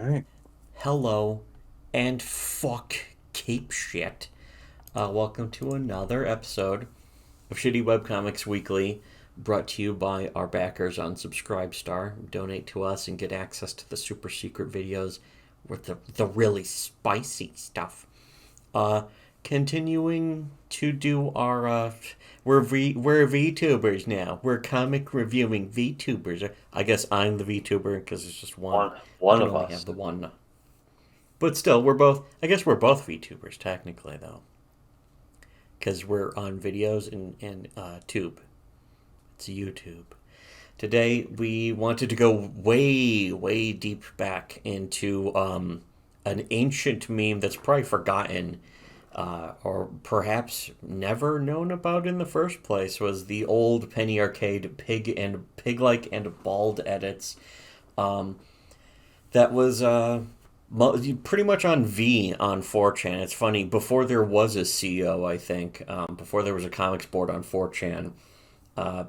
Alright. Hello, and fuck cape shit. Welcome to another episode of Shittywebcomics Weekly, brought to you by our backers on Subscribestar. Donate to us and get access to the super secret videos with the really spicy stuff. Continuing to do our we're VTubers now. We're comic reviewing VTubers. I guess I'm the VTuber because it's just one. I One can of only us. have the one. But still, we're both. I guess we're both VTubers technically, though, because we're on videos and Tube. It's YouTube. Today we wanted to go way deep back into an ancient meme that's probably forgotten, or perhaps never known about in the first place. Was the old Penny Arcade pig-like and bald edits. Um, that was pretty much on V on 4chan. It's funny, before there was a CO, I think, before there was a comics board on 4chan,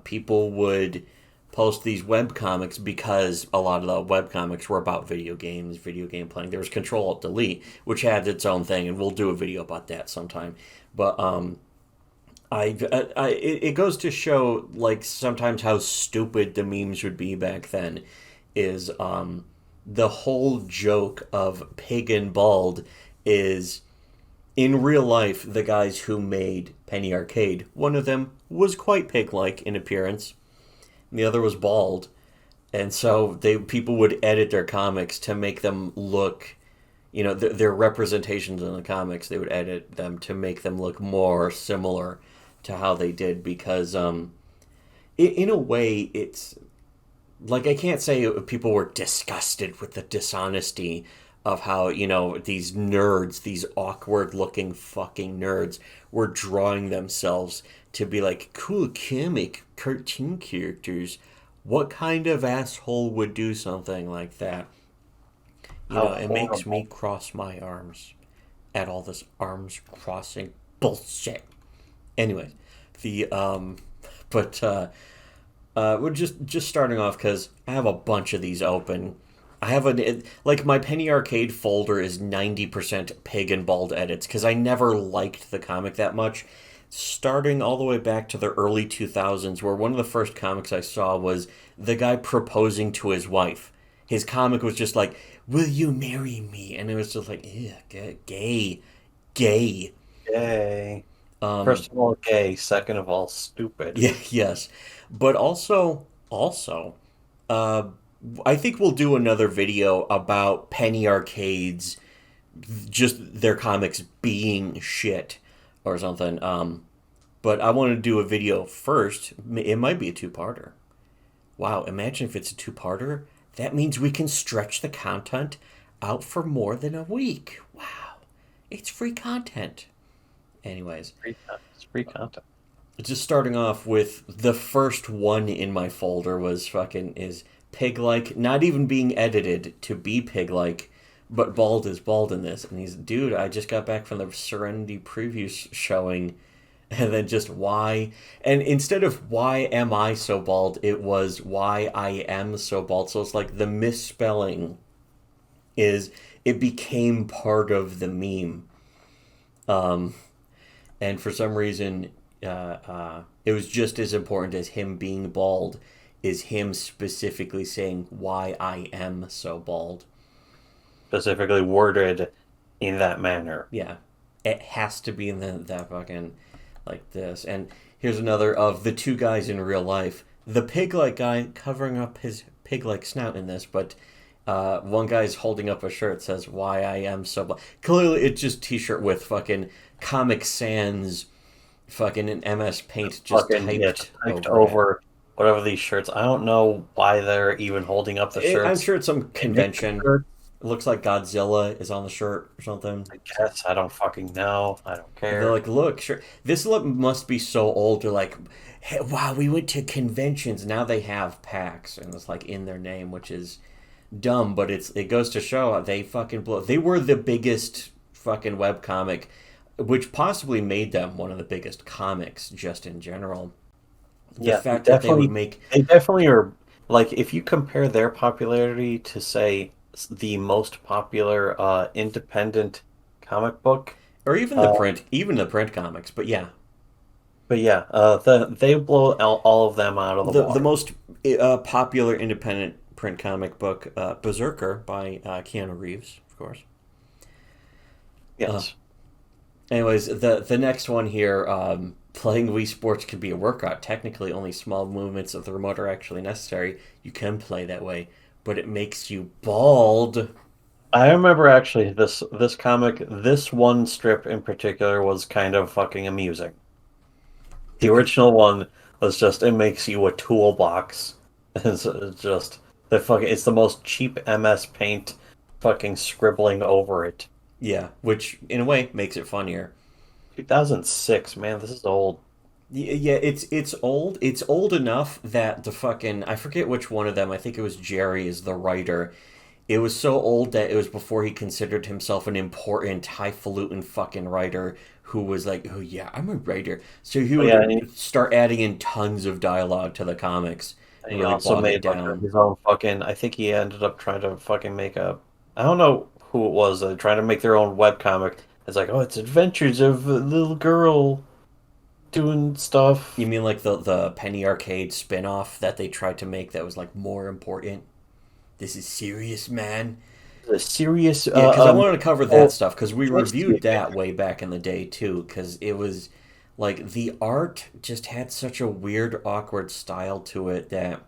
people would post these web comics because a lot of the web comics were about video games, video game playing. There was Control Alt Delete, which had its own thing, and we'll do a video about that sometime. But it goes to show like sometimes how stupid the memes would be back then. Is the whole joke of pig and bald is in real life the guys who made Penny Arcade. One of them was quite pig-like in appearance, and the other was bald, and so people would edit their comics to make them look, their representations in the comics. They would edit them to make them look more similar to how they did because in a way it's like I can't say people were disgusted with the dishonesty of how, these nerds, these awkward looking fucking nerds, were drawing themselves to be like cool comic cartoon characters. What kind of asshole would do something like that? How It makes me horrible. cross my arms at all this arms crossing bullshit. Anyways, the but we're just starting off because I have a bunch of these open. I have like my Penny Arcade folder is 90% pig and bald edits because I never liked the comic that much. Starting all the way back to the early 2000s, where one of the first comics I saw was the guy proposing to his wife. His comic was just like, "Will you marry me?" And it was just like, "Yeah, gay, gay." Yay. Um, First of all, gay. Second of all, stupid. yeah, yes, but also, uh, I think we'll do another video about Penny Arcades, just their comics being shit or something. But I want to do a video first. It might be a two-parter. Wow, imagine if it's a two-parter. That means we can stretch the content out for more than a week. Wow, it's free content. Anyways, It's free content. just starting off with the first one in my folder was fucking is pig like, not even being edited to be pig like, but bald is bald in this. And he's, dude, I just got back from the Serenity preview showing, and then just why, and instead of why am I so bald, it was why I am so bald. So it's like the misspelling is, it became part of the meme. Um, and for some reason, it was just as important as him being bald is him specifically saying why I am so bald. Specifically worded in that manner. Yeah, it has to be in that fucking like this. And here's another of the two guys in real life. The pig-like guy covering up his pig-like snout in this, but one guy's holding up a shirt that says why I am so bald. Clearly, it's just T-shirt with fucking Comic Sans fucking in MS Paint just Fucking, yeah, typed typed over it. over whatever these shirts. I don't know why they're even holding up the I'm shirts. sure it's some They make the convention. shirt, It looks like Godzilla is on the shirt or something. I guess. I don't fucking know. I don't They're care. like, look, sure. This look must be so old. They're like, hey, wow, we went to conventions. Now they have packs, and it's like in their name, which is dumb. But it goes to show they fucking blow. They were the biggest fucking web comic, which possibly made them one of the biggest comics just in general. The Yeah, fact that they would make they definitely are, like, if you compare their popularity to, say, the most popular independent comic book. Or Uh, even the print comics. But yeah, but yeah, they blow all of them out of the the water. most popular independent print comic book, Berserker by Keanu Reeves, of course. Uh, Yes. Anyways, the next one here, playing Wii Sports can be a workout. Technically, only small movements of the remote are actually necessary. You can play that way, but it makes you bald. I remember actually this comic, this one strip in particular was kind of fucking amusing. The original one was just it makes you a toolbox. It's just it's the most cheap MS Paint fucking scribbling over it. Yeah, which in a way makes it funnier. 2006, man, this is old. Yeah, it's old. It's old enough that the fucking I forget which one of them. I think it was Jerry is the writer. It was so old that it was before he considered himself an important, highfalutin fucking writer who was like, "Oh yeah, I'm a writer." So he But yeah, and would start adding in tons of dialogue to the comics and he really also bog it made like down. his own fucking. I think he ended up trying to fucking make a. I don't know who it was. Trying to make their own webcomic. It's like, oh, it's adventures of a little girl doing You stuff. mean like the Penny Arcade spin-off that they tried to make that was like more important? This is serious, man. A serious Yeah, because I wanted to cover that oh, stuff because we twisty reviewed that way back in the day too. Because it was like the art just had such a weird, awkward style to it that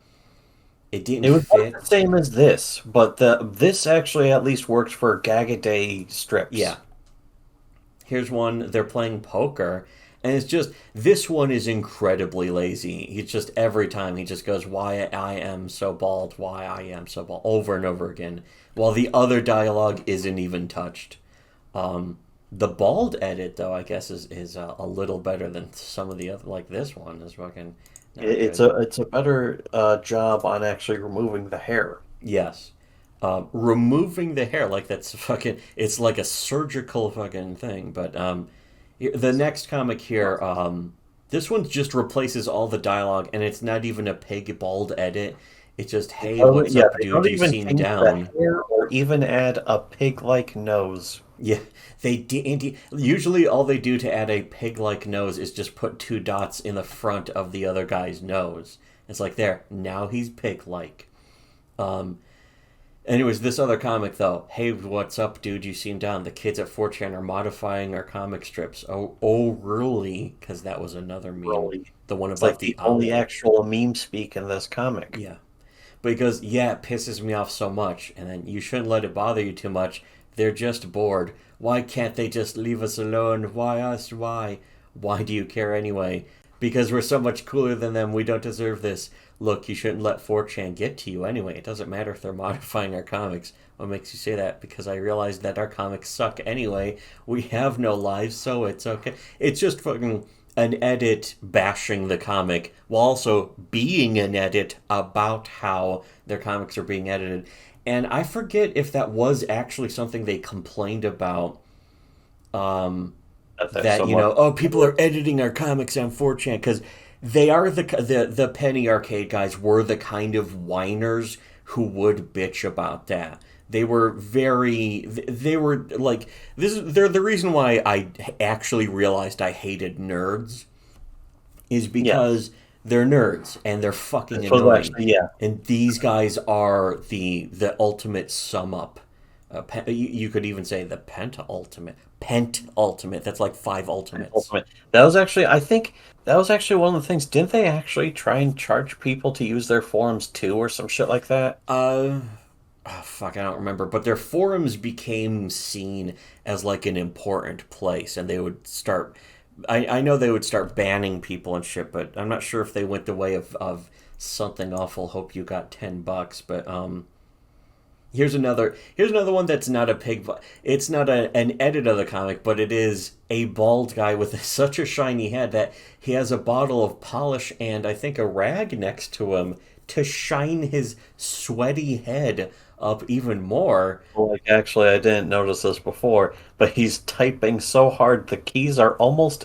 it didn't It was like fit. the same as this, but the this actually at least works for Gag-A-Day Yeah, strips. here's one. They're playing poker, and it's just this one is incredibly lazy. He just every time he just goes, "Why I am so bald? Why I am so bald?" over and over again, while the other dialogue isn't even touched. Um, the bald edit, though, I guess is a little better than some of the other. Like this one is fucking not It's good. a better job on actually removing the hair. Yes, removing the hair like that's fucking. It's like a surgical fucking thing. But the next comic here, this one just replaces all the dialogue, and it's not even a pig bald edit. It's just, hey, what's Yeah, up, they dude? don't You even seem change the down. hair or even add a pig-like nose. Yeah, they did. Usually, all they do to add a pig-like nose is just put two dots in the front of the other guy's nose. It's like there. Now he's pig-like. Um. Anyways, this other comic though. Hey, what's up, dude? You seem down. The kids at 4chan are modifying our comic strips. Oh, really? Because that was another meme. Really, The one it's like about the the only owl. actual meme speak in this comic. Yeah. But he goes, yeah, it pisses me off so much. And then you shouldn't let it bother you too much. They're just bored. Why can't they just leave us alone? Why us? Why? Why do you care anyway? Because we're so much cooler than them. We don't deserve this. Look, you shouldn't let 4chan get to you anyway. It doesn't matter if they're modifying our comics. What makes you say that? Because I realized that our comics suck anyway. We have no lives, so it's okay. It's just fucking an edit bashing the comic while also being an edit about how their comics are being edited. And I forget if that was actually something they complained about. Um, That there's that so you much. know, oh, people are editing our comics on 4chan because they are the Penny Arcade guys were the kind of whiners who would bitch about that. They were they were like they're the reason why I actually realized I hated nerds is Yes, because they're nerds and they're fucking this was annoying. actually yeah. And these guys are the ultimate sum up. You could even say the pent ultimate. That's like five ultimates. Ultimate. That was actually, I think that was actually one of the things. Didn't they actually try and charge people to use their forums too, or some shit like that? Uh, oh, fuck, I don't remember. But their forums became seen as like an important place, and they would start. I know they would start banning people and shit, but I'm not sure if they went the way of something awful. Hope you got $10, but here's another one that's not a pig. It's not an edit of the comic, but it is a bald guy with such a shiny head that he has a bottle of polish and I think a rag next to him to shine his sweaty head up even more. Well, like, actually, I didn't notice this before, but he's typing so hard the keys are almost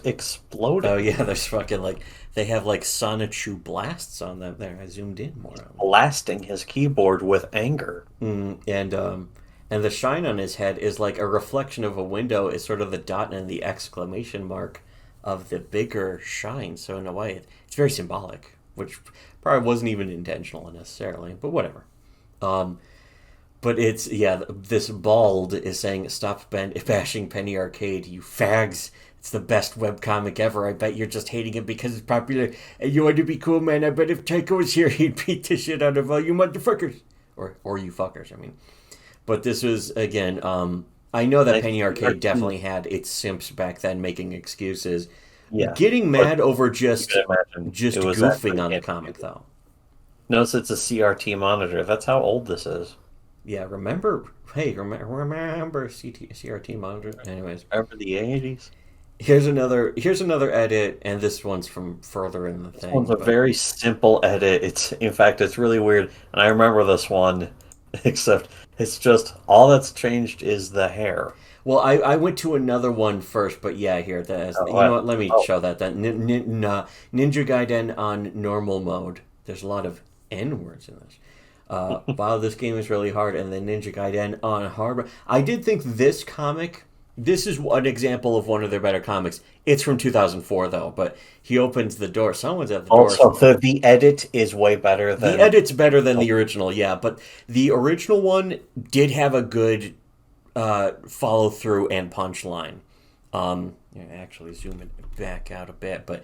Oh exploding. yeah, there's fucking like They have like Sonichu blasts on them. There, I zoomed in more on them. Blasting his keyboard with anger. And the shine on his head is like a reflection of a window. Is sort of the dot and the exclamation mark of the bigger shine. So in a way, it's very symbolic, which probably wasn't even intentional necessarily, but whatever. Um, but it's yeah, this bald is saying, "Stop bashing Penny Arcade, you fags. It's the best webcomic ever. I bet you're just hating it because it's popular and you want to be cool, man. I bet if Tycho was here, he'd beat the shit out of all you motherfuckers, or you fuckers. I mean." But this was again. I know that I Penny think Arcade definitely had its simps back then making excuses. yeah, Getting but mad over you can imagine just it was goofing actually on the comic inexcusable. though. Notice it's a CRT monitor. That's how old this is. Yeah, remember? Hey, remember CRT monitor? Anyways, Remember the 80s? here's another edit, and this one's from further in the This one's thing. a But very simple edit. It's in fact it's really weird, and I remember this one, except it's just all that's changed is the hair. well, I went to another one first, but yeah, here Oh, you know what? Let me oh, show that. That Ninja Gaiden on normal mode. There's a lot of N words in this. Wow, this game is really hard, and then Ninja Gaiden on hard. I did think this comic. This is an example of one of their better comics. It's from 2004 though, but he opens the door. Someone's at the door. also the edit is way better The than edit's better than the original, yeah, but the original one did have a good follow through and punchline. Yeah, actually, zoom it back out a bit, but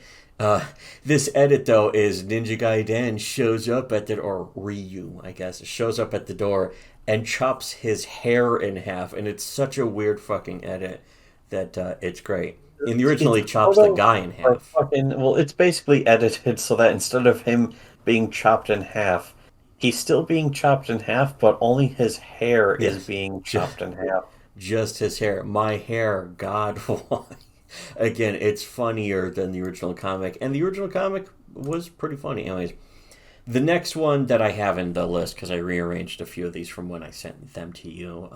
this edit though is Ninja Gaiden shows up at the or Ryu, I guess, shows up at the door and chops his hair in half, and it's such a weird fucking edit that it's great. In the original, it's he chops the photo guy in or half. fucking well, it's basically edited so that instead of him being chopped in half, he's still being chopped in half, but only his hair is Yes, being just, chopped in half. just his hair. My hair, God, why? Again, it's funnier than the original comic, and the original comic was pretty funny. Anyways, the next one that I have in the list because I rearranged a few of these from when I sent them to you,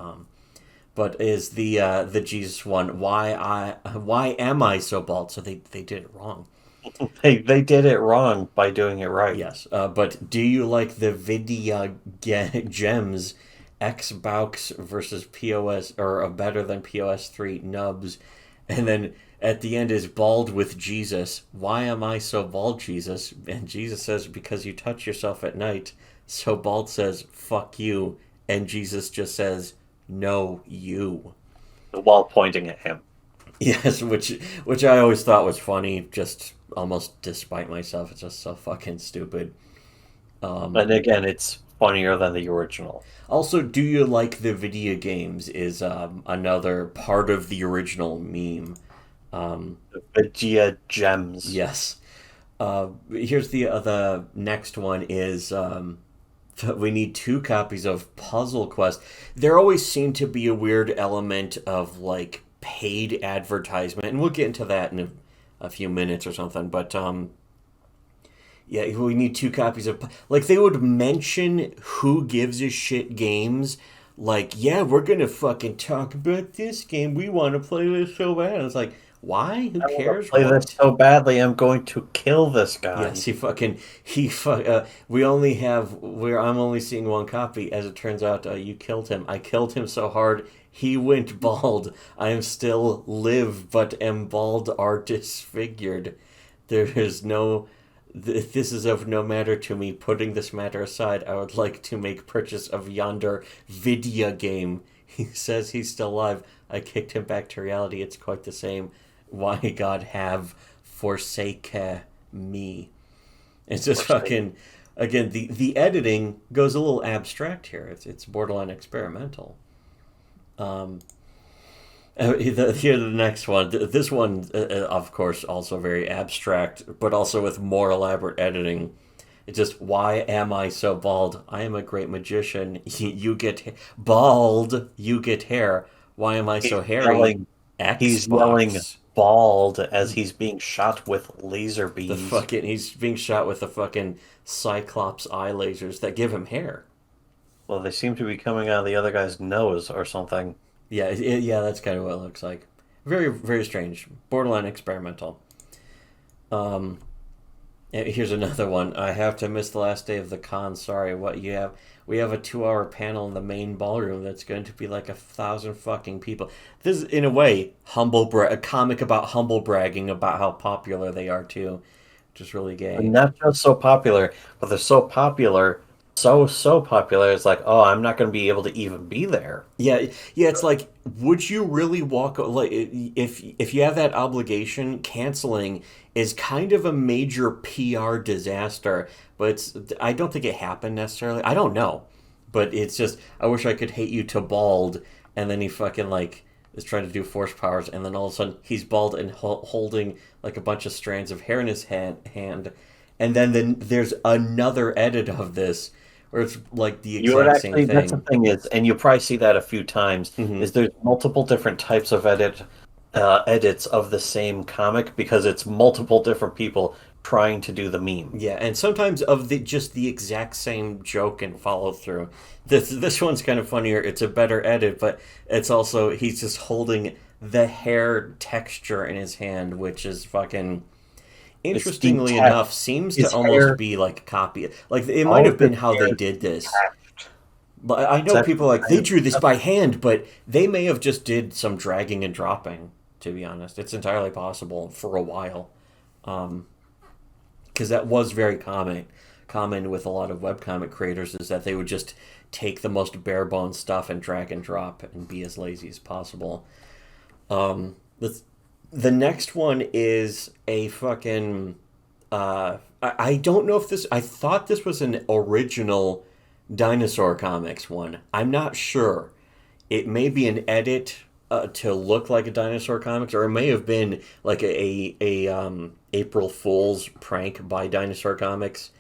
but is the Jesus one. Why am I so bald? So they did it wrong. They did it wrong by doing it right. Yes, but do you like the Vidya Gems Xbox versus POS or better than POS3 nubs? And then at the end is bald with Jesus. Why am I so bald, Jesus? And Jesus says, because you touch yourself at night. So bald says, fuck you. And Jesus just says, no, you. While pointing at him. Yes, which I always thought was funny, just almost despite myself. It's just so fucking stupid. Um, And again, it's funnier than the original. Also, do you like the video games? Is another part of the original meme. Um, The Vegeta gems. yes. Here's the next one is we need two copies of Puzzle Quest. There always seemed to be a weird element of like paid advertisement, and we'll get into that in a few minutes or something. But yeah, we need two copies of like they would mention Who Gives a Shit games. Like, yeah, we're gonna fucking talk about this game. We want to play this so bad. And it's like, why? Who I want to cares? play this What? so badly, I'm going to kill this guy. Yes, we only have where I'm only seeing one copy. As it turns out, you killed him. I killed him so hard he went bald. I am still live, but am bald or disfigured. There is no. This is of no matter to me. Putting this matter aside, I would like to make purchase of yonder Vidya game. He says he's still alive. I kicked him back to reality. It's quite the same. Why God have forsake me? It's just Forsake. fucking. Again, the editing goes a little abstract here. It's borderline experimental. Um, Here the next one. This one, of course, also very abstract, but also with more elaborate editing. It's just, why am I so bald? I am a great magician. You get bald. You get hair. Why am I He's so hairy? yelling, he's yelling Xbox. bald as he's being shot with laser The beams. fucking he's being shot with the fucking Cyclops eye lasers that give him hair. Well, they seem to be coming out of the other guy's nose or something. Yeah, yeah, that's kind of what it looks like. Very, very strange. Borderline experimental. Um, Here's another one. I have to miss the last day of the con. Sorry, what you have? We have a 2 hour panel in the main ballroom that's going to be like 1,000 fucking people. This is, in a way, a comic about humble bragging about how popular they are too, which is really gay. And not just so popular, but they're so popular, so popular. It's like, oh, I'm not going to be able to even be there. Yeah, yeah. It's like, would you really walk like if you have that obligation? Canceling is kind of a major PR disaster, but I don't think it happened necessarily. I don't know, but it's just I wish I could hate you to bald, and then he fucking like is trying to do force powers, and then all of a sudden he's bald and holding like a bunch of strands of hair in his hand, and then there's another edit of this where it's like the You would exact same actually, that's the thing. thing is, and you'll probably see that a few times, Hmm. is there's multiple different types of edits of the same comic because it's multiple different people trying to do the meme. Yeah, and sometimes of the just the exact same joke and follow through. This one's kind of funnier. It's a better edit, but it's also he's just holding the hair texture in his hand, which is fucking It's interestingly detached. enough seems to His almost hair, be like a copy. Like it might all of have his been how hair they is did this. detached. But I It's know people actually like kind they of drew this by hand, but they may have just did some dragging and dropping. To be honest, it's entirely possible for a while. Um, because that was very common with a lot of webcomic creators is that they would just take the most bare bones stuff and drag and drop and be as lazy as possible. The next one is a fucking I don't know if this I thought this was an original dinosaur comics one. I'm not sure. It may be an edit to look like a dinosaur comics, or it may have been like a April Fool's prank by Dinosaur Comics.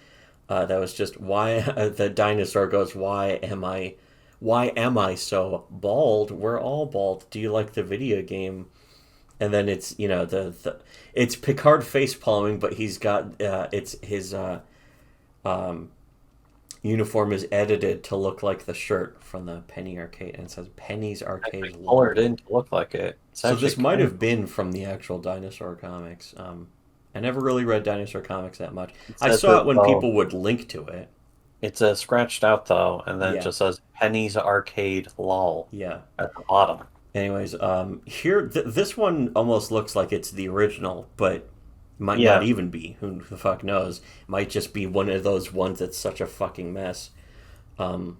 That was just why the dinosaur goes, why am I so bald? We're all bald. Do you like the video game? And then it's it's Picard face palming, but he's got it's his um, uniform is edited to look like the shirt from the Penny Arcade, and it says Penny's actually Arcade colored lol. in to look like it. It's So actually this might kind of have been from the actual Dinosaur comics. I never really read Dinosaur comics that much. it I says saw it it when though. people would link to it. It's scratched out though, and then it Yeah, just says Penny's Arcade lol yeah. at the bottom. Anyways, this one almost looks like it's the original, but might not Yeah, even be. Who the fuck knows? Might just be one of those ones that's such a fucking mess. Um,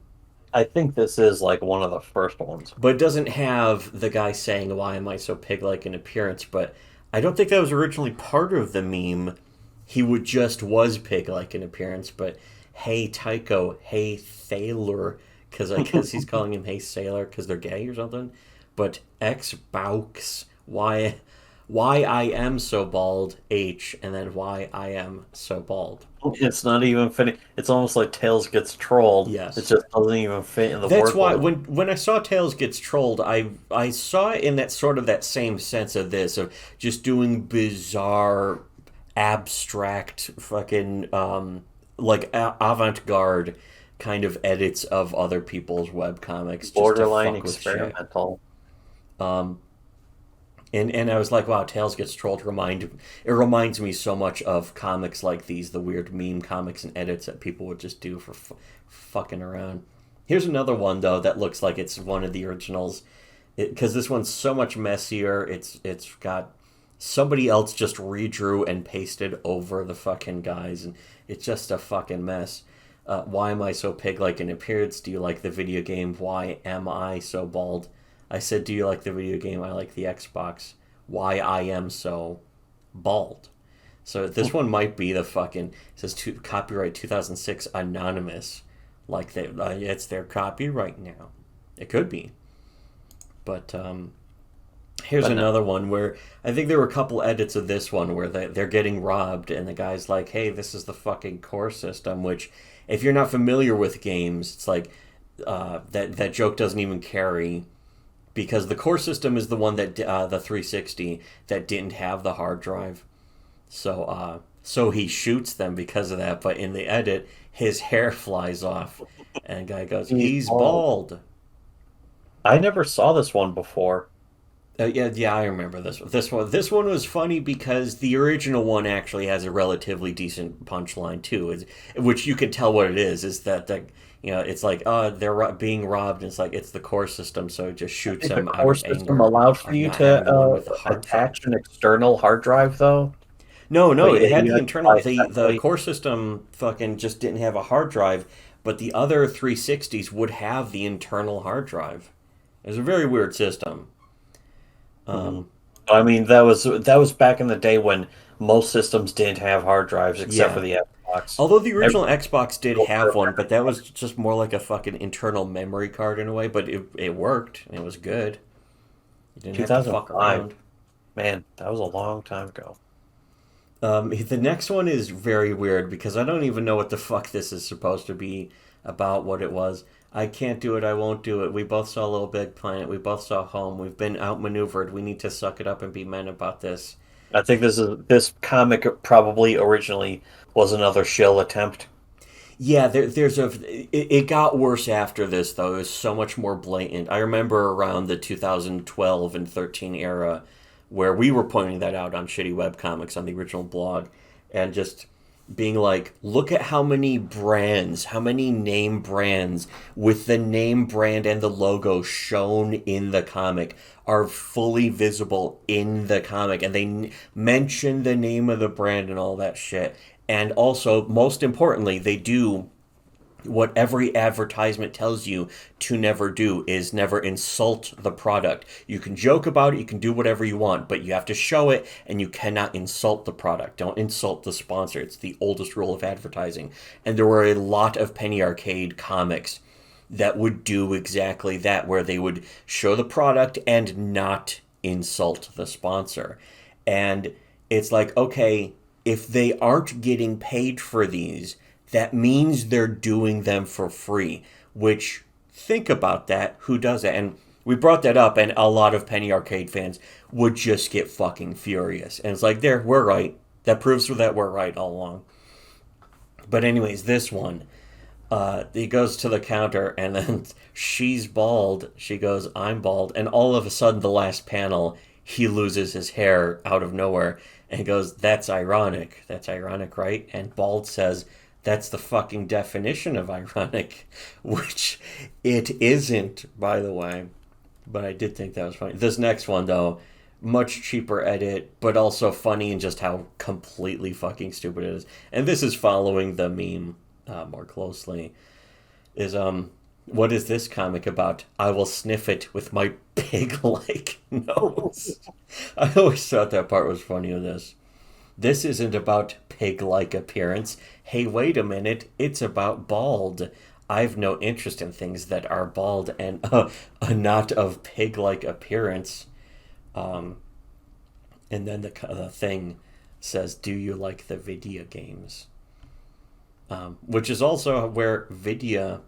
I think this is like one of the first ones. but it doesn't have the guy saying, "Why am I so pig-like in appearance?" But I don't think that was originally part of the meme. He would just was pig-like in appearance, but hey Tycho, hey Thaler, because I guess he's calling him hey Sailor because they're gay or something. But X Baux, why I am so bald H, and then why I am so bald. It's not even fitting. It's almost like Tails gets trolled. It Yes. just doesn't even fit in the That's why wordplay. when I saw Tails gets trolled, I saw it in that sort of that same sense of this of just doing bizarre, abstract, fucking like avant-garde kind of edits of other people's web comics just to Borderline fuck with shit. experimental. Um, and I was like, wow, Tails gets trolled. It reminds me so much of comics like these, the weird meme comics and edits that people would just do for fucking around. Here's another one though that looks like it's one of the originals, because this one's so much messier. It's got somebody else just redrew and pasted over the fucking guys, and it's just a fucking mess. Why am I so pig-like in appearance? Do you like the video game? Why am I so bald? I said, do you like the video game? I like the Xbox. Why I am so bald. So this one might be the fucking it says copyright 2006 anonymous, like it's their copyright now. It could be, but here's But no, another one where I think there were a couple edits of this one where they're getting robbed, and the guy's like, "Hey, this is the fucking core system." Which, if you're not familiar with games, it's like that joke doesn't even carry because the core system is the one that the 360 that didn't have the hard drive. So he shoots them because of that. But in the edit, his hair flies off, and the guy goes, he's "He's bald. bald." I never saw this one before. Yeah, I remember this one. This one was funny because the original one actually has a relatively decent punchline too, which you can tell what it is. Is that it's like they're being robbed, and it's like it's the core system, so it just I shoots think the them out core of system anger allowed for of you not to having the one with the hard drive. attach an external hard drive, though. No, But no, it yeah, had you the had to internal. buy it The separately. core system fucking just didn't have a hard drive, but the other 360s would have the internal hard drive. It was a very weird system. Mhm. Um, I mean, that was back in the day when most systems didn't have hard drives except for yeah. the Xbox. Although the Every original Xbox did single have server one, had but a that hard was just more like a fucking internal memory card in a way, but it worked and it was good. You didn't have to fuck 2005. around. Man, that was a long time ago. The next one is very weird because I don't even know what the fuck this is supposed to be about, what it was. I can't do it, I won't do it. We both saw Little Big Planet, we both saw Home, we've been outmaneuvered, we need to suck it up and be men about this. I think this comic probably originally was another shill attempt. Yeah, it got worse after this though. It was so much more blatant. I remember around the 2012 and 13 era where we were pointing that out on Shitty Webcomics on the original blog and just being like, look at how many brands, how many name brands with the name brand and the logo shown in the comic are fully visible in the comic and they mention the name of the brand and all that shit. And also, most importantly, they do what every advertisement tells you to never do is never insult the product. You can joke about it, you can do whatever you want, but you have to show it and you cannot insult the product. Don't insult the sponsor. It's the oldest rule of advertising. And there were a lot of Penny Arcade comics that would do exactly that, where they would show the product and not insult the sponsor. And it's like, okay, if they aren't getting paid for these, that means they're doing them for free. Which, think about that. Who does that? And we brought that up, and a lot of Penny Arcade fans would just get fucking furious. And it's like, there, we're right. That proves that we're right all along. But anyways, this one, he goes to the counter, and then she's bald. She goes, I'm bald. And all of a sudden, the last panel, he loses his hair out of nowhere. And he goes, that's ironic. That's ironic, right? And Bald says, that's the fucking definition of ironic, which it isn't, by the way. But I did think that was funny. This next one, though, much cheaper edit, but also funny in just how completely fucking stupid it is. And this is following the meme more closely. Is what is this comic about? I will sniff it with my pig-like nose. I always thought that part was funny of this. This isn't about pig-like appearance. Hey, wait a minute. It's about bald. I've no interest in things that are bald and not of pig-like appearance. Um, and then the thing says, "Do you like the video games?" Which is also where Vidya,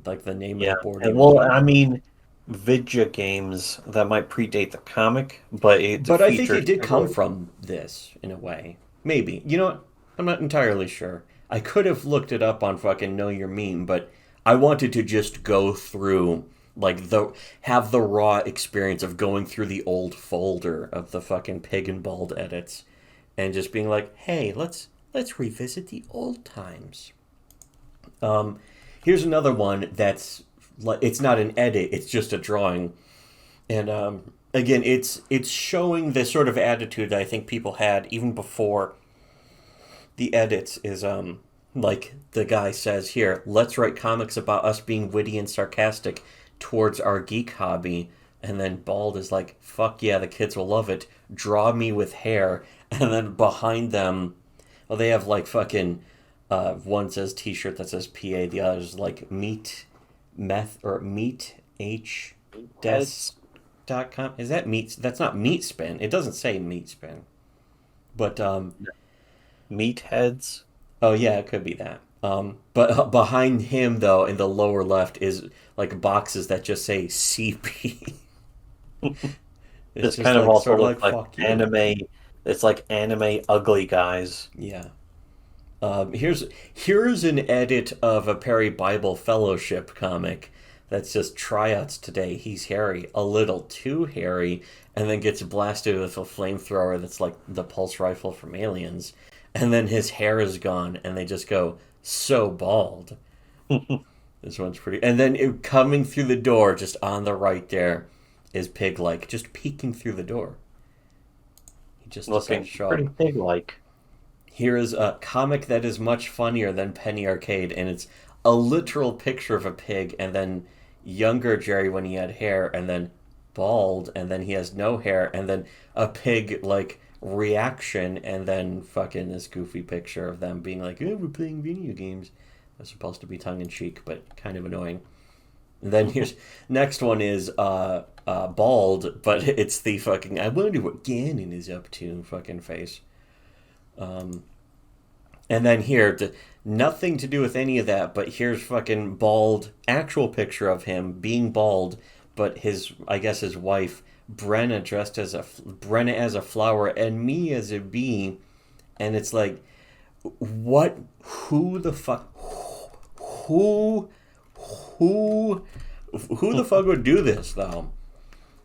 like the name of Yeah. the board And game, well, came I from. mean, Vidya games that might predate the comic, but it But I think features it did come similar. from this in a way. Maybe. You know what? I'm not entirely sure. I could have looked it up on fucking Know Your Meme, but I wanted to just go through like the have the raw experience of going through the old folder of the fucking pig and bald edits and just being like, "Hey, let's revisit the old times." Um Here's another one that's like it's not an edit, it's just a drawing. And again, it's showing the sort of attitude that I think people had even before the edits. Is like the guy says here, let's write comics about us being witty and sarcastic towards our geek hobby. And then Bald is like, fuck yeah, the kids will love it. Draw me with hair. And then behind them, well, they have like fucking one says T-shirt that says PA, the other's like meat meth or meat h des Heads. dot com. Is that meat? That's not meat spin. It doesn't say meat spin. But Meatheads. oh yeah, it could be that. But behind him though, in the lower left, is like boxes that just say CP. It's This just kind of like also sort of like looks like fuck you. anime. It's like anime ugly guys. Yeah. Here's an edit of a Perry Bible Fellowship comic that's just tryouts today. He's hairy, a little too hairy, and then gets blasted with a flamethrower that's like the pulse rifle from Aliens. And then his hair is gone, and they just go, so bald. This one's pretty. And then coming through the door, just on the right there, is Pig-like, just peeking through the door. He just decides Looking to show pretty up. pig-like. Here is a comic that is much funnier than Penny Arcade, and it's a literal picture of a pig, and then younger Jerry when he had hair, and then bald, and then he has no hair, and then a pig like reaction, and then fucking this goofy picture of them being like, "Oh, we're playing video games." That's supposed to be tongue in cheek, but kind of annoying. And then here's next one is bald, but it's the fucking I wonder what Ganon is up to fucking face. Um, and then here, nothing to do with any of that, but here's fucking bald, actual picture of him being bald, but I guess his wife, Brenna as a flower, and me as a bee, and it's like, what, who the fuck, who, who, who the fuck would do this, though?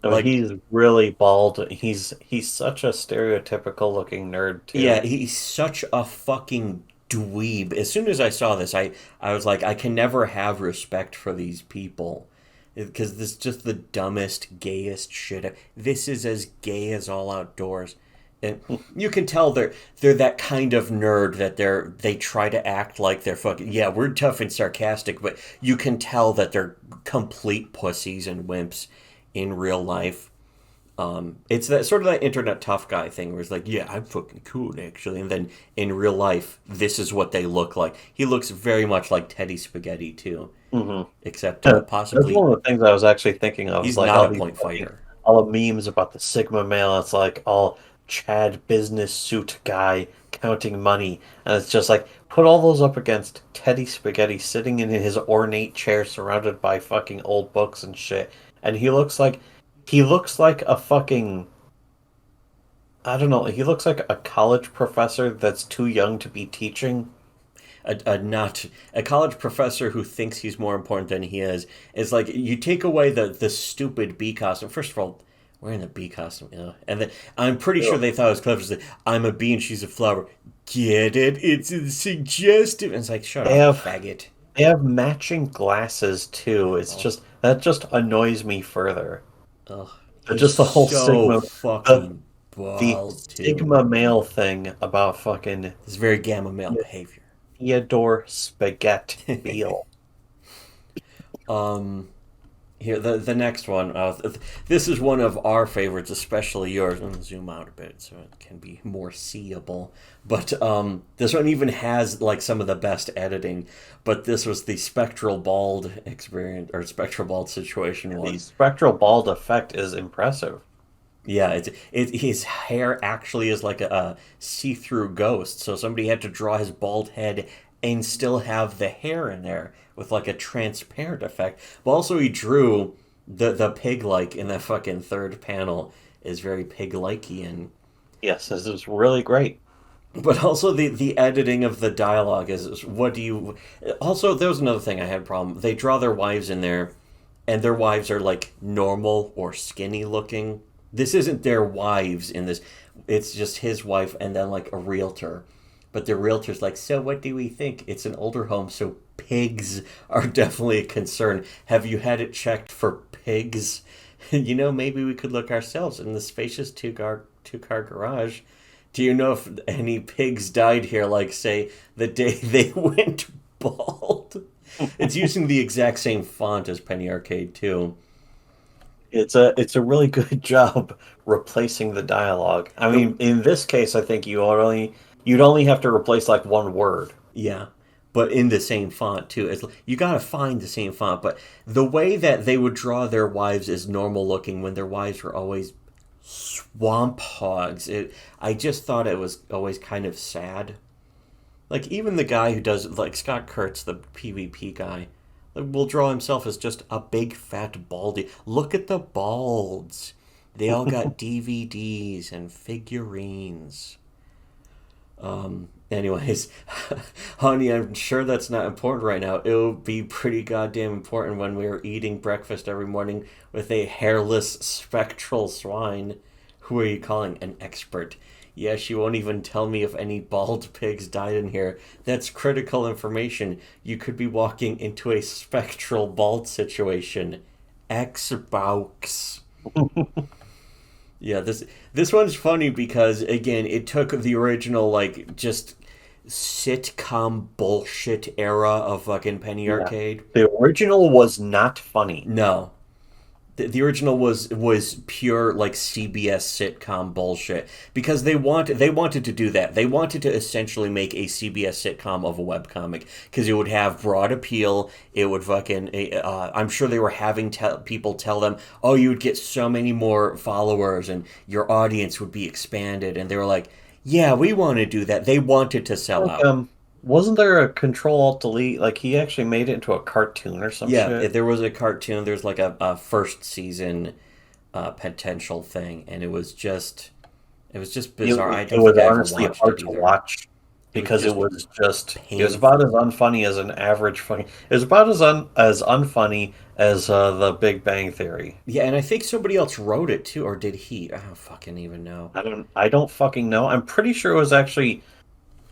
I mean, Like, he's really bald. He's such a stereotypical looking nerd yeah, too. he's such a fucking dweeb. As soon as I saw this, I was like, I can never have respect for these people. Because this is just the dumbest, gayest shit. This is as gay as All Outdoors. And you can tell they're that kind of nerd that they try to act like they're fucking yeah, we're tough and sarcastic, but you can tell that they're complete pussies and wimps in real life. It's that sort of that internet tough guy thing where it's like, yeah, I'm fucking cool actually, and then in real life, this is what they look like. He looks very much like Teddy Spaghetti too, Hmm. except That's possibly one of the things I was actually thinking of. Is he's like not all a these point fighter. all the memes about the Sigma male. It's like all Chad business suit guy counting money, and it's just like put all those up against Teddy Spaghetti sitting in his ornate chair surrounded by fucking old books and shit, and he looks like a fucking I don't know. He looks like a college professor that's too young to be teaching. Not a college professor who thinks he's more important than he is like you take away the stupid bee costume. First of all, wearing the bee costume, you know, and then I'm pretty sure Ugh. they thought it was clever. To say, I'm a bee and she's a flower. Get it? It's suggestive. And it's like, shut They up, have faggot. they have matching glasses too. It's Oh, just that just annoys me further. ugh. He's Just the whole so the fucking the bald too. Sigma male thing about fucking This is very gamma male behavior. Theodore Spaghetti Beale. um, Here, the next one. This is one of our favorites, especially yours. I'm gonna zoom out a bit so it can be more seeable. But this one even has like some of the best editing. But this was the spectral bald experience or spectral bald situation The one. spectral bald effect is impressive. Yeah, his hair actually is like a see-through ghost. So somebody had to draw his bald head and still have the hair in there with like a transparent effect. But also he drew the pig like in that fucking third panel is very pig likey and Yes, this is really great. but also the editing of the dialogue is what do you also there was another thing I had a problem. They draw their wives in there and their wives are like normal or skinny looking. This isn't their wives in this. It's just his wife and then like a realtor. But the realtor's like, so what do we think? It's an older home, so pigs are definitely a concern. Have you had it checked for pigs? Maybe we could look ourselves in the spacious two car garage. Do you know if any pigs died here, like say the day they went bald? It's using the exact same font as Penny Arcade too. It's a really good job replacing the dialogue. I The mean, in this case, I think you'd only have to replace like one word. Yeah, but in the same font too. You gotta find the same font, but the way that they would draw their wives is normal looking when their wives were always swamp hogs. I just thought it was always kind of sad. Like even the guy who does like Scott Kurtz, the PvP guy, like, will draw himself as just a big fat baldy. Look at the balds. They all got DVDs and figurines. Anyways, honey, I'm sure that's not important right now. It'll be pretty goddamn important when we're eating breakfast every morning with a hairless spectral swine. Who are you calling an expert? Yeah, she won't even tell me if any bald pigs died in here. That's critical information. You could be walking into a spectral bald situation. Xbox. Yeah, this one's funny because again, it took the original like just sitcom bullshit era of fucking Penny Yeah. Arcade. The original was not funny. No, the original was pure like CBS sitcom bullshit because they wanted to do that. They wanted to essentially make a CBS sitcom of a webcomic because it would have broad appeal. It would fucking I'm sure they were having people tell them, "Oh, you would get so many more followers and your audience would be expanded." And they were like, "Yeah, we want to do that." They wanted to sell Like, out. wasn't there a Control Alt Delete? Like he actually made it into a cartoon or some Yeah, shit. there was a cartoon. There's like a first season potential thing, and it was just It, bizarre. I it don't was think I ever honestly watched hard it to either. watch It was because just it was about as painful. unfunny as an average funny. It was about as unfunny as The Big Bang Theory. Yeah, and I think somebody else wrote it too, or did he? I don't fucking even know. I don't fucking know. I'm pretty sure it was actually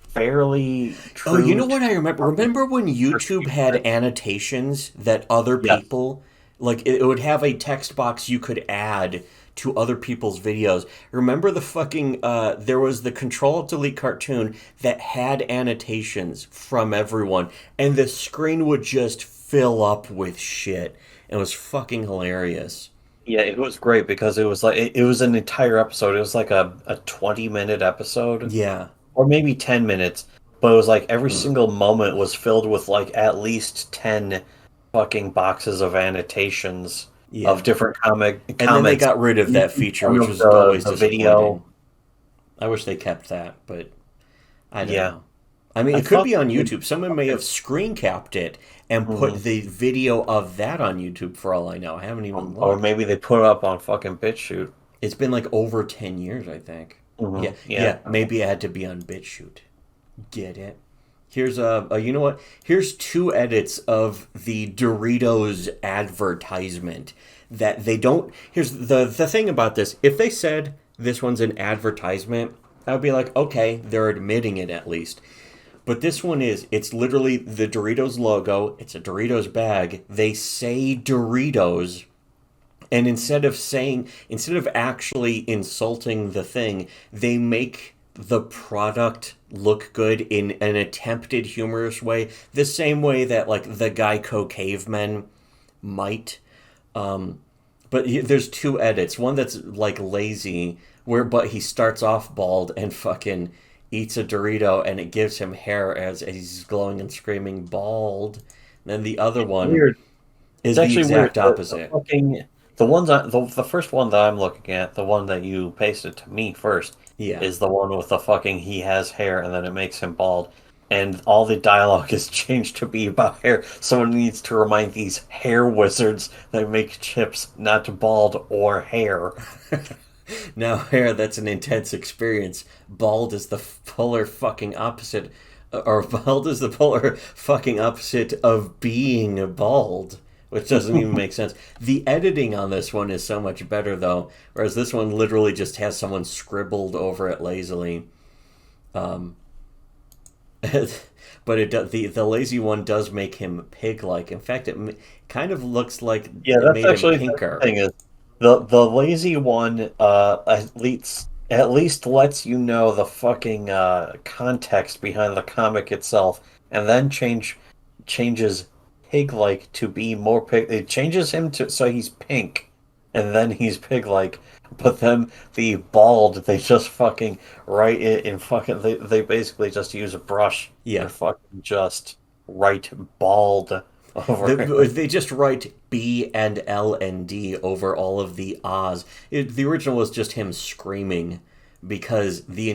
fairly Oh, you true know to what I remember? the Remember when first YouTube few had scripts. annotations that other Yes. people, like it would have a text box you could add to other people's videos. Remember the fucking there was the Control Delete cartoon that had annotations from everyone, and the screen would just fill up with shit. It was fucking hilarious. Yeah, it was great because it was like it was an entire episode. It was like a 20-minute episode Yeah. or maybe 10 minutes, but it was like every single moment was filled with like at least 10 fucking boxes of annotations of Yeah. different And then they comments got rid of in that feature, front which of was always the video. disappointing. I wish they kept that, but I don't Yeah. know. I mean, I it could thought be on they would YouTube. Someone may have screen capped it and put mhm. the video of that on YouTube for all I know. I haven't even Or looked. maybe they put it up on fucking BitChute. It's been like over 10 years, I think. Yeah, Yeah. yeah, maybe it had to be on BitChute. Get it? Here's you know what? Here's two edits of the Doritos advertisement that they don't. Here's the thing about this. If they said this one's an advertisement, I would be like, okay, they're admitting it at least. But this one is, it's literally the Doritos logo. It's a Doritos bag. They say Doritos. And instead of actually insulting the thing, they make the product look good in an attempted humorous way. The same way that, like, the Geico cavemen might. But there's two edits. One that's like lazy, but he starts off bald and fucking eats a Dorito, and it gives him hair as he's glowing and screaming bald. And then the other It's one weird. It's is the actually weird. exact opposite. The ones the first one that I'm looking at, the one that you pasted to me first, Yeah. is the one with the fucking he has hair and then it makes him bald, and all the dialogue is changed to be about hair. Someone needs to remind these hair wizards that make chips not bald or hair. Now, hair, that's an intense experience. Bald is the polar fucking opposite, or bald is the polar fucking opposite of being bald, which doesn't even make sense. The editing on this one is so much better, though, whereas this one literally just has someone scribbled over it lazily. Um, but the lazy one does make him pig-like. In fact, kind of looks like Yeah, it that's made him actually the pinker. thing is the lazy one at least lets you know the fucking context behind the comic itself, and then changes pig-like to be more pig. It changes him to so he's pink, and then he's pig-like. But then the bald, they just fucking write it in fucking. They basically just use a brush Yeah. and fucking just write bald over it. They just write B and L and D over all of the ahs. The original was just him screaming because the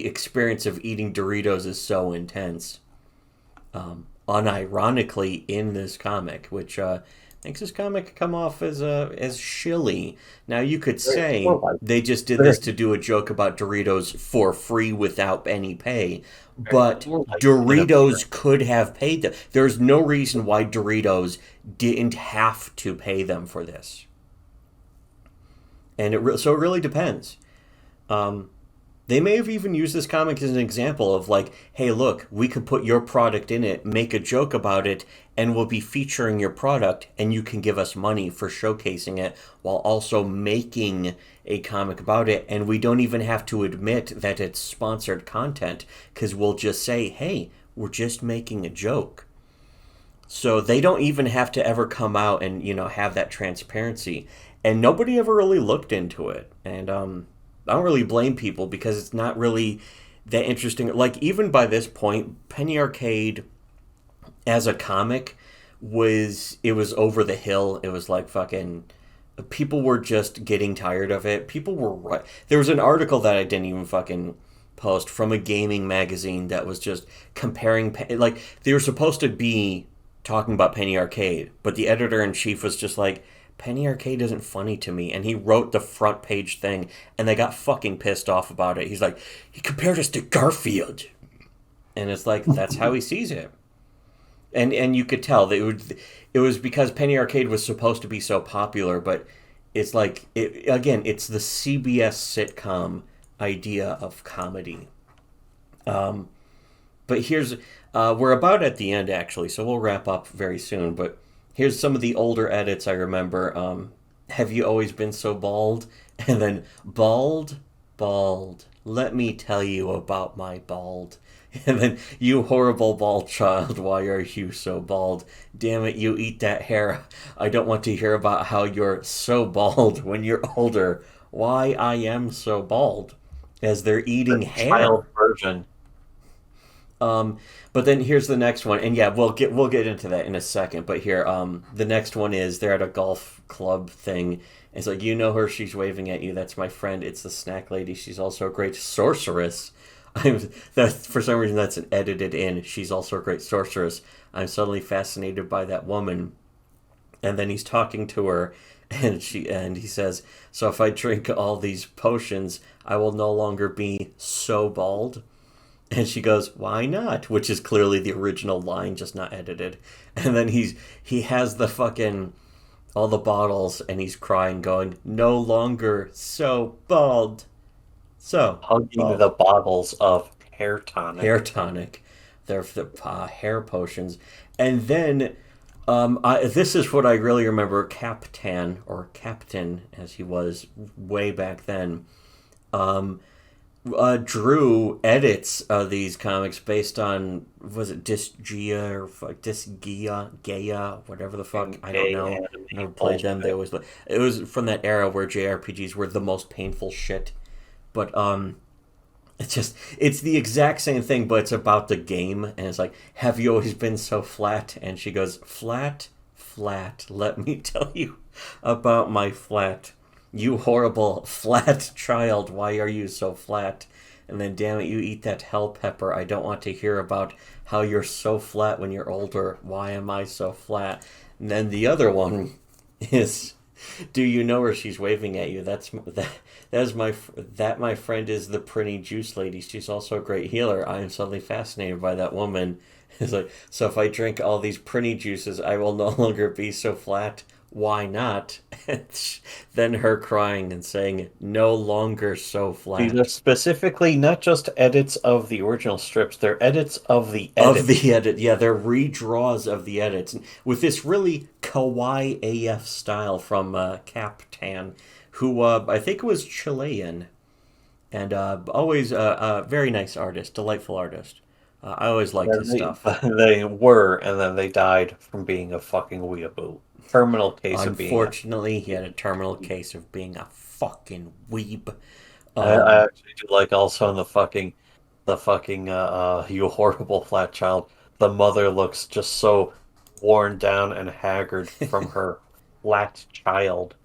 experience of eating Doritos is so intense. Unironically, in this comic, which makes this comic come off as shilly. Now you could Very say store-like. they just did Very, this to do a joke about Doritos for free without any pay, very but store-like in appearance. Doritos could have paid them. There's no reason why Doritos didn't have to pay them for this, and so it really depends. Um, they may have even used this comic as an example of like, hey, look, we could put your product in it, make a joke about it, and we'll be featuring your product, and you can give us money for showcasing it while also making a comic about it. And we don't even have to admit that it's sponsored content because we'll just say, hey, we're just making a joke. So they don't even have to ever come out and, have that transparency. And nobody ever really looked into it. And I don't really blame people because it's not really that interesting. Like, even by this point, Penny Arcade as a comic was over the hill. It was like fucking people were just getting tired of it. People were right. There was an article that I didn't even fucking post from a gaming magazine that was just comparing like they were supposed to be talking about Penny Arcade, but the editor in chief was just like, Penny Arcade isn't funny to me, and he wrote the front page thing, and they got fucking pissed off about it. He's like, he compared us to Garfield, and it's like that's how he sees it, and you could tell that it was because Penny Arcade was supposed to be so popular, but it's like again, it's the CBS sitcom idea of comedy. Um, but here's we're about at the end actually, so we'll wrap up very soon. But here's some of the older edits I remember. Have you always been so bald? And then bald, bald. Let me tell you about my bald. And then you horrible bald child, why are you so bald? Damn it, you eat that hair. I don't want to hear about how you're so bald when you're older. Why I am so bald? As they're eating The child hair. version. Um, but then here's the next one, and yeah, we'll get into that in a second. But here, the next one is they're at a golf club thing. It's like you know her, she's waving at you. That's my friend. It's the snack lady. She's also a great sorceress. I'm that for some reason that's an edited in. She's also a great sorceress. I'm suddenly fascinated by that woman. And then he's talking to her, and he says, "So if I drink all these potions, I will no longer be so bald." And she goes, "Why not?" Which is clearly the original line, just not edited. And then he has the fucking all the bottles, and he's crying, going, "No longer so bald, so Hugging bald." the bottles of hair Hair tonic. tonic, they're the hair potions, and then this is what I really remember. Captain or Captain, as he was way back then. Um, Drew edits these comics based on was it Disgia or Disgia Gaia whatever the fuck And I don't gay know. anime Never played them. They bullshit. always it was from that era where JRPGs were the most painful shit. But it's the exact same thing, but it's about the game, and it's like, have you always been so flat? And she goes, flat, flat. Let me tell you about my flat. You horrible flat child, why are you so flat? And then, damn it, you eat that hell pepper. I don't want to hear about how you're so flat when you're older. Why am I so flat? And then the other one is, do you know her? She's waving at you. That's my friend is the pretty juice lady. She's also a great healer. I am suddenly fascinated by that woman. It's like, so if I drink all these pretty juices, I will no longer be so flat. Why not? Then her crying and saying, no longer so These are flat. specifically not just edits of the original strips, they're edits of the Of edit. the edit, yeah, they're redraws of the edits with this really kawaii AF style from Captan, who I think was Chilean and always a very nice artist, delightful artist. I always liked his They, stuff. they were, and then they died from being a fucking weeaboo. Terminal case of being a. Unfortunately, he had a terminal case of being a fucking weeb. I Um, actually do like also in the fucking you horrible flat child. The mother looks just so worn down and haggard from her flat child.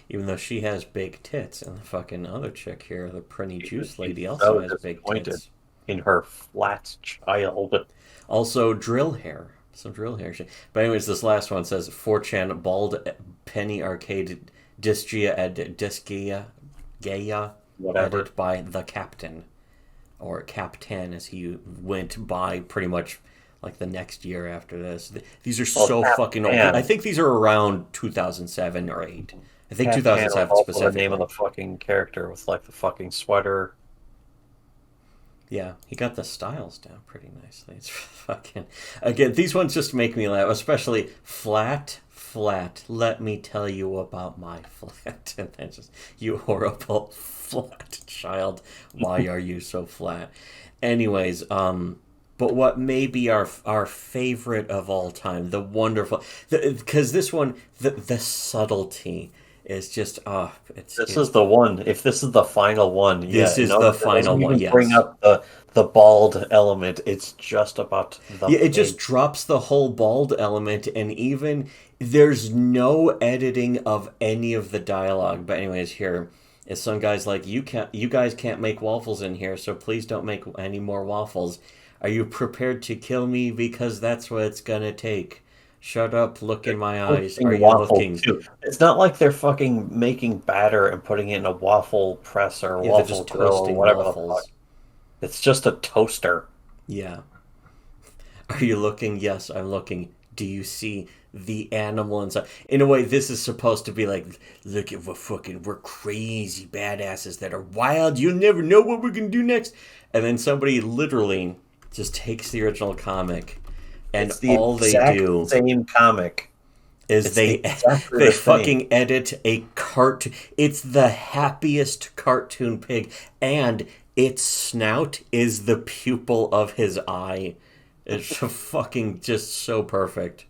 Even though she has big tits, and the fucking other chick here, the pretty juice She's lady, also so has big disappointed tits. in her flat child. Also, drill hair. Some drill hair shit. But anyways, this last one says 4chan bald penny arcade disgia ed disgia Gaia Whatever. edit by the captain, or Captain as he went by pretty much like the next year after this. These are Well, so fucking old. I Captan. think these are around 2007 or 8. I think Captan was 2007 also the name of specifically. the fucking character with like the fucking sweater. Yeah, he got the styles down pretty nicely. It's fucking again. These ones just make me laugh, especially flat, flat. Let me tell you about my flat, and then just you horrible flat child. Why are you so flat? Anyways, but what may be our favorite of all time, the wonderful, because this one, the subtlety is just This is the one. If this is the final one, this yeah, is the notice it final doesn't one. even bring Yes. up the bald element. It's just about the Yeah, it pig. just drops the whole bald element, and even there's no editing of any of the dialogue. But anyways, here is some guys like you guys can't make waffles in here, so please don't make any more waffles. Are you prepared to kill me? Because that's what it's gonna take. Shut up, look in my eyes. Toasting Are you waffles looking? too. It's not like they're fucking making batter and putting it in a waffle press or Yeah, they're waffle just grill or toasting whatever the fuck. waffles. It's just a toaster. Yeah. Are you looking? Yes, I'm looking. Do you see the animal inside? In a way, this is supposed to be like, look at we're crazy badasses that are wild. You'll never know what we're gonna do next. And then somebody literally just takes the original comic, and It's the all they exact do same comic. is It's the they exactly they the same. fucking edit a cartoon. It's the happiest cartoon pig, and its snout is the pupil of his eye. It's fucking just so perfect.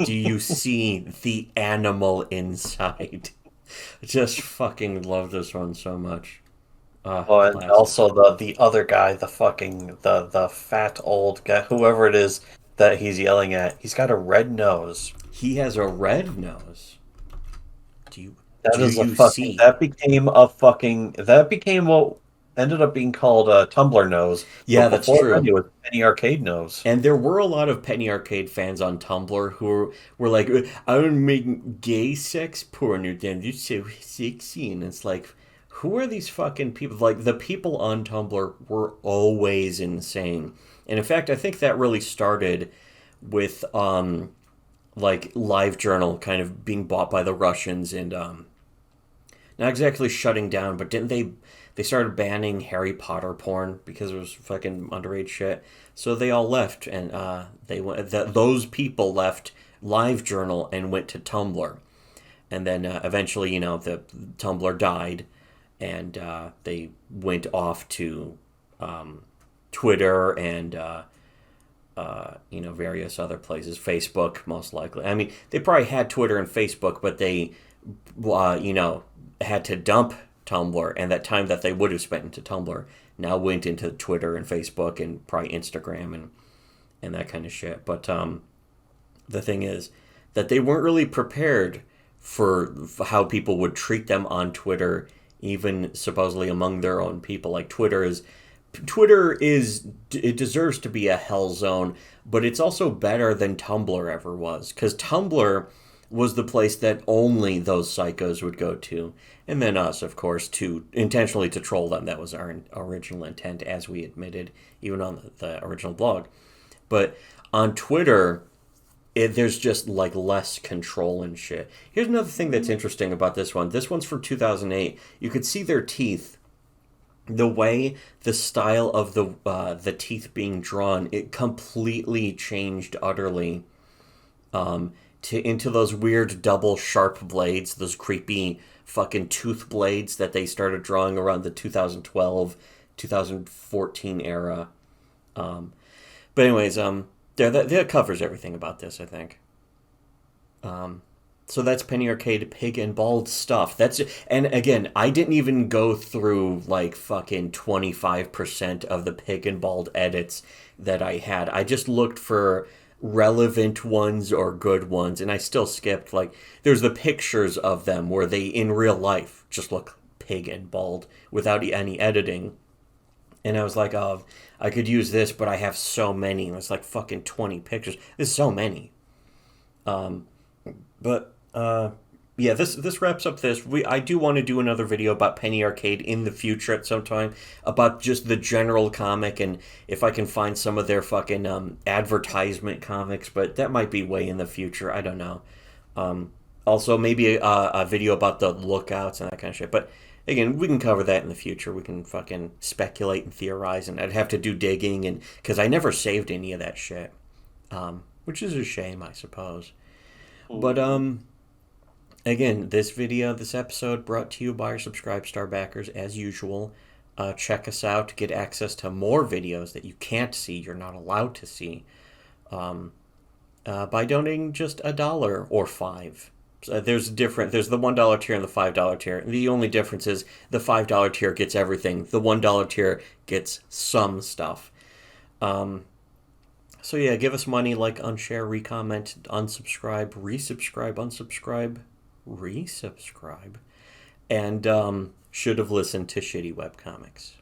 Do you see the animal inside? Just fucking love this one so much. Oh, and Classic. also the other guy, the fucking the fat old guy, whoever it is that he's yelling at, he's got a red nose. He has a red nose. Do you That do is a you fucking see? that became what ended up being called a Tumblr nose. Yeah, But that's before that, true. it was Penny Arcade nose. And there were a lot of Penny Arcade fans on Tumblr who were like, I'm making gay sex porn with them. You're so sexy. And it's like, who are these fucking people? Like, the people on Tumblr were always insane. And in fact, I think that really started with, like, LiveJournal kind of being bought by the Russians and, not exactly shutting down, but didn't they started banning Harry Potter porn because it was fucking underage shit. So they all left, and they went. Those people left LiveJournal and went to Tumblr, and then eventually, the Tumblr died, and they went off to Twitter and various other places, Facebook most likely. I mean, they probably had Twitter and Facebook, but they had to dump Tumblr, and that time that they would have spent into Tumblr now went into Twitter and Facebook and probably Instagram and that kind of shit. But the thing is that they weren't really prepared for how people would treat them on Twitter, even supposedly among their own people. Like Twitter is it deserves to be a hell zone, but it's also better than Tumblr ever was, because Tumblr was the place that only those psychos would go to, and then us, of course, to intentionally to troll them. That was our original intent, as we admitted, even on the original blog. But on Twitter, there's just like less control and shit. Here's another thing that's interesting about this one. This one's from 2008. You could see their teeth, the way the style of the teeth being drawn, it completely changed utterly, into those weird double sharp blades, those creepy fucking tooth blades that they started drawing around the 2012 2014 era. But anyways, that covers everything about this, I think. So that's Penny Arcade Pig and Bald stuff. And again, I didn't even go through like fucking 25% of the Pig and Bald edits that I had. I just looked for relevant ones or good ones, and I still skipped like there's the pictures of them where they in real life just look pig and bald without any editing. And I was like, oh, I could use this, but I have so many. And it's like fucking 20 pictures. There's so many. Um, but yeah, this wraps up this. I do want to do another video about Penny Arcade in the future at some time about just the general comic and if I can find some of their fucking advertisement comics. But that might be way in the future. I don't know. Um, Also, maybe a video about the lookouts and that kind of shit. But again, we can cover that in the future. We can fucking speculate and theorize, and I'd have to do digging, and because I never saved any of that shit, which is a shame, I suppose. But again, this episode brought to you by our Subscribe Star backers, as usual. Check us out to get access to more videos that you can't see, you're not allowed to see, by donating just $1 or $5. There's different. There's the $1 tier and the $5 tier. The only difference is the $5 tier gets everything. The $1 tier gets some stuff. So yeah, give us money, like, unshare, recomment, unsubscribe, resubscribe, unsubscribe, resubscribe, and should have listened to Shitty Webcomics.